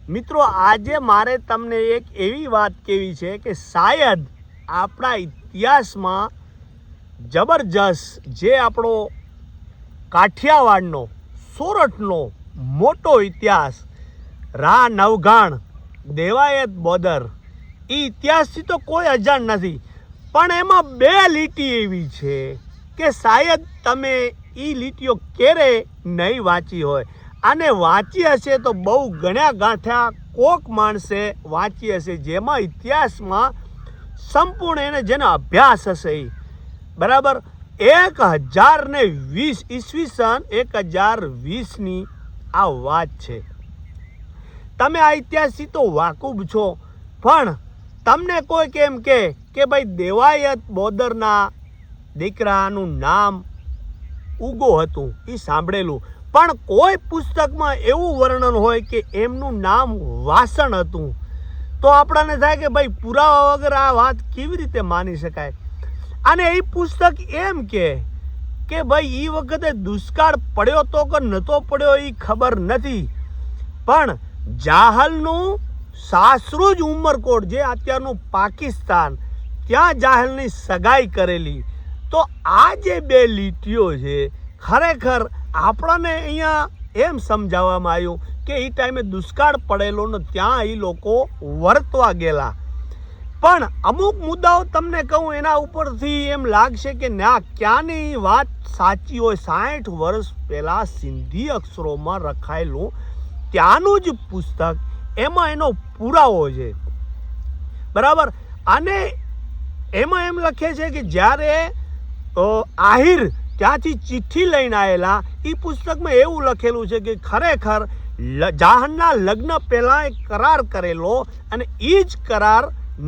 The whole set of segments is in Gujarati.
મિત્રો આજે મારે તમને એક એવી વાત કહેવી છે કે શાયદ આપણા ઇતિહાસમાં જબરજસ્ત જે આપણો કાઠિયાવાડનો સોરઠનો મોટો ઇતિહાસ રા નવઘાણ દેવાયત બોદર એ ઇતિહાસથી તો કોઈ અજાણ નથી, પણ એમાં બે લીટી એવી છે કે શાયદ તમે એ લીટીઓ ક્યારે નહીં વાંચી હોય, અને વાંચી હશે તો બહુ ગણ્યા ગાંઠ્યા કોક માણસે વાંચી હશે, જેમાં ઇતિહાસમાં સંપૂર્ણ એને જેનો અભ્યાસ હશે એ બરાબર 1020 ઈસવીસન 1020ની આ વાત છે. તમે આ ઇતિહાસથી તો વાકુફ છો, પણ તમને કોઈ કેમ કે ભાઈ દેવાયત બોદરના દીકરાનું નામ ઉગો હતું એ સાંભળેલું, પણ કોઈ પુસ્તકમાં એવું વર્ણન હોય કે એમનું નામ વાસણ હતું, તો આપણને થાય કે ભાઈ પુરાવા વગર આ વાત કેવી રીતે માની શકાય. અને એ પુસ્તક એમ કે ભાઈ એ વખતે દુષ્કાળ પડ્યો તો કે નહોતો પડ્યો એ ખબર નથી, પણ જાહલનું સાસરું જ ઉમરકોટ જે અત્યારનું પાકિસ્તાન, ત્યાં જાહલની સગાઈ કરેલી. તો આ જે બે લીટીઓ છે ખરેખર આપણને અહીંયા એમ સમજાવવામાં આવ્યું કે એ ટાઈમે દુષ્કાળ પડેલો ને ત્યાં એ લોકો વર્તવા ગયેલા. પણ અમુક મુદ્દાઓ તમને કહું એના ઉપરથી એમ લાગશે કે ના ક્યાંની વાત સાચી હોય. 60 વર્ષ પહેલાં સિંધી અક્ષરોમાં રખાયેલું ત્યાંનું જ પુસ્તક, એમાં એનો પુરાવો છે બરાબર. અને એમાં એમ લખે છે કે જ્યારે આહિર ત્યાંથી ચિઠ્ઠી લઈને આવેલા, એ પુસ્તકમાં એવું લખેલું છે કે ખરેખર જાહરના લગ્ન પહેલાં એક કરાર કરેલો અને એ જ કરાર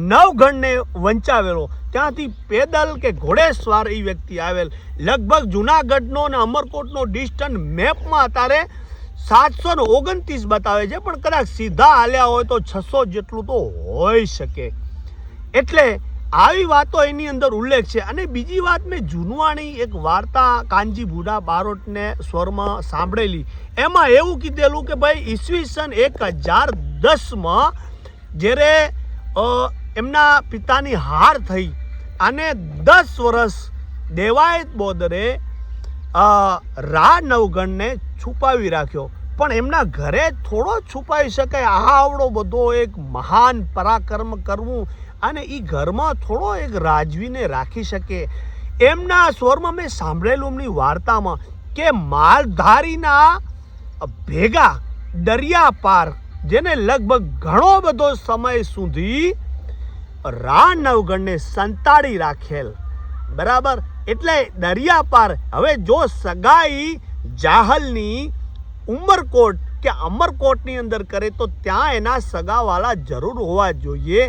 નવઘણને વંચાવેલો. ત્યાંથી પેદલ કે ઘોડેસવાર એ વ્યક્તિ આવેલ. લગભગ જુનાગઢનો અને અમરકોટનો ડિસ્ટન્સ મેપમાં અત્યારે 729 બતાવે છે, પણ કદાચ સીધા હાલ્યા હોય તો 600 જેટલું તો હોઈ શકે. એટલે આવી વાતો એની અંદર ઉલ્લેખ છે. અને બીજી વાત, મેં જૂનવાણી એક વાર્તા કાનજી બુઢા બારોટને સ્વરમાં સાંભળેલી, એમાં એવું કીધેલું કે ભાઈ ઈસવીસન 1010માં જ્યારે એમના પિતાની હાર થઈ અને 10 વર્ષ દેવાયત બોદરે રા નવઘણને છુપાવી રાખ્યો, પણ એમના ઘરે થોડો છુપાવી શકાય. આવડો બધો એક મહાન પરાક્રમ કરવું અને એ ઘરમાં થોડો એક રાજવીને રાખી શકે. એમના સ્વરમાં મેં સાંભળેલું એમની વાર્તામાં કે માલધારીના ભેગા દરિયા પાર, જેને લગભગ ઘણો બધો સમય સુધી રા નવઘણને સંતાડી રાખેલ બરાબર. એટલે દરિયા પાર હવે જો સગાઈ જાહલની ઉમરકોટ કે અમરકોટની અંદર કરે તો ત્યાં એના સગાવાલા જરૂર હોવા જોઈએ,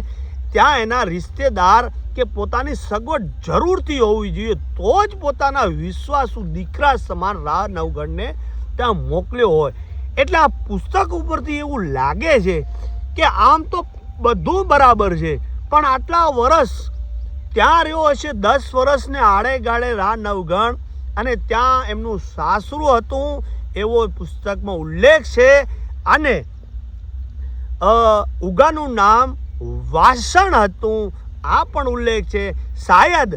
ત્યાં એના રિશ્તેદાર કે પોતાની સગવડ જરૂરથી હોવી જોઈએ, તો જ પોતાના વિશ્વાસુ દીકરા સમાન રા નવઘણને ત્યાં મોકલ્યો હોય. એટલે આ પુસ્તક ઉપરથી એવું લાગે છે કે આમ તો બધું બરાબર છે, પણ આટલા વર્ષ ત્યાં રહ્યો હશે, 10 વર્ષને આડે ગાળે રા નવઘણ, અને ત્યાં એમનું સાસરું હતું એવો પુસ્તકમાં ઉલ્લેખ છે. અને ઉગાનું નામ વાસણ હતું આ પણ ઉલ્લેખ છે. શાયદ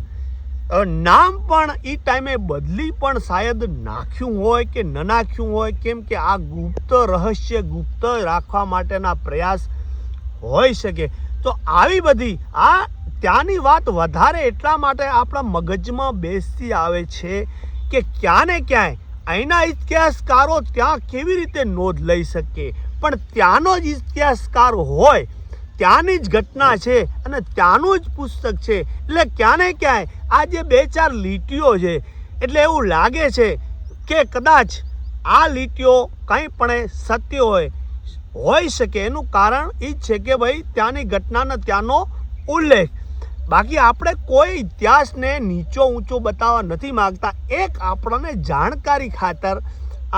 નામ પણ એ ટાઈમે બદલી પણ શાયદ નાખ્યું હોય કે ન નાખ્યું હોય, કેમ કે આ ગુપ્ત રહસ્ય ગુપ્ત રાખવા માટેના પ્રયાસ હોઈ શકે. તો આવી બધી આ ત્યાંની વાત વધારે એટલા માટે આપણા મગજમાં બેસતી આવે છે કે ક્યાં ને ક્યાંય અહીંના ઇતિહાસકારો ત્યાં કેવી રીતે નોંધ લઈ શકે, પણ ત્યાંનો જ ઇતિહાસકાર હોય, ત્યાંની જ ઘટના છે અને ત્યાંનું જ પુસ્તક છે. એટલે ક્યાં ને ક્યાંય આ જે 2-4 લીટીઓ છે, એટલે એવું લાગે છે કે કદાચ આ લીટીઓ કંઈ પણ સત્ય હોઈ શકે. એનું કારણ એ જ છે કે ભાઈ ત્યાંની ઘટનાનો ત્યાંનો ઉલ્લેખ. બાકી આપણે કોઈ ઇતિહાસને નીચો ઊંચો બતાવવા નથી માગતા, એક આપણને જાણકારી ખાતર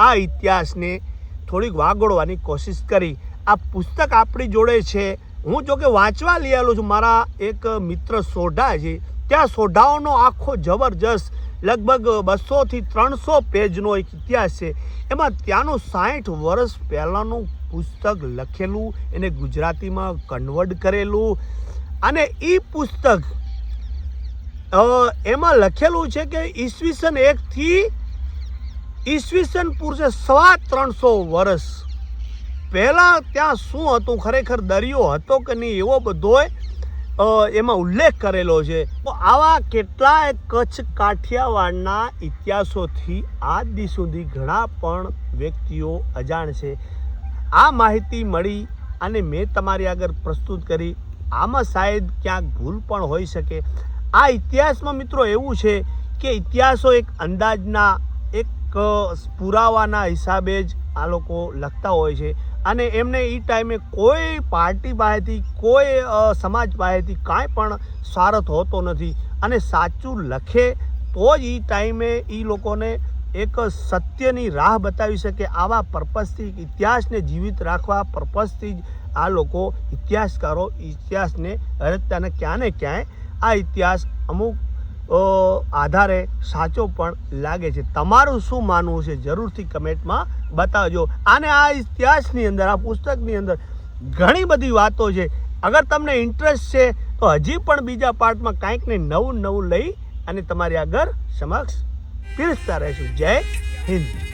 આ ઇતિહાસને થોડીક વાગોળવાની કોશિશ કરી. આ પુસ્તક આપણી જોડે છે, હું જોકે વાંચવા લઈ આવેલો છું. મારા એક મિત્ર સોઢા છે, ત્યાં સોઢાઓનો આખો જબરજસ્ત લગભગ 200 થી 300 પેજનો એક ઇતિહાસ છે. એમાં ત્યાંનું 60 વર્ષ પહેલાંનું પુસ્તક લખેલું, એને ગુજરાતીમાં કન્વર્ટ કરેલું, અને એ પુસ્તક એમાં લખેલું છે કે ઈસવીસન 1 થી ઈસવીસન પૂર્વે 350 વર્ષ પહેલાં ત્યાં શું હતું, ખરેખર દરિયો હતો કે નહીં, એવો બધોય એમાં ઉલ્લેખ કરેલો છે. તો આવા કેટલાય કચ્છ કાઠિયાવાડના ઇતિહાસોથી આજ દી સુધી ઘણા પણ વ્યક્તિઓ અજાણ છે. આ માહિતી મળી અને મેં તમારી આગળ પ્રસ્તુત કરી. આમાં શાયદ ક્યાંક ભૂલ પણ હોઈ શકે. આ ઇતિહાસમાં મિત્રો એવું છે કે ઇતિહાસો એક અંદાજના, એક પુરાવાના હિસાબે જ આ લોકો લખતા હોય છે, અને એમને એ ટાઈમે કોઈ પાર્ટી પાસેથી, કોઈ સમાજ પાસેથી કાંઈ પણ સ્વાર્થ હોતો નથી, અને સાચું લખે તો જ એ ટાઈમે એ લોકોને એક સત્યની રાહ બતાવી શકે. આવા પર્પઝથી ઇતિહાસને જીવિત રાખવા પર્પઝથી જ આ લોકો ઇતિહાસકારો ઇતિહાસને રચતા, અને ક્યાં ને ક્યાંય આ ઇતિહાસ અમુક આધારે સાચો પણ લાગે છે. તમારું શું માનવું છે જરૂરથી કમેન્ટમાં બતાવજો. અને આ ઇતિહાસની અંદર, આ પુસ્તકની અંદર ઘણી બધી વાતો છે. અગર તમને ઇન્ટરેસ્ટ છે તો હજી પણ બીજા પાર્ટમાં કાંઈક ને નવું લઈ અને તમારી આગળ સમક્ષ પીરસતા રહેશું. જય હિન્દ.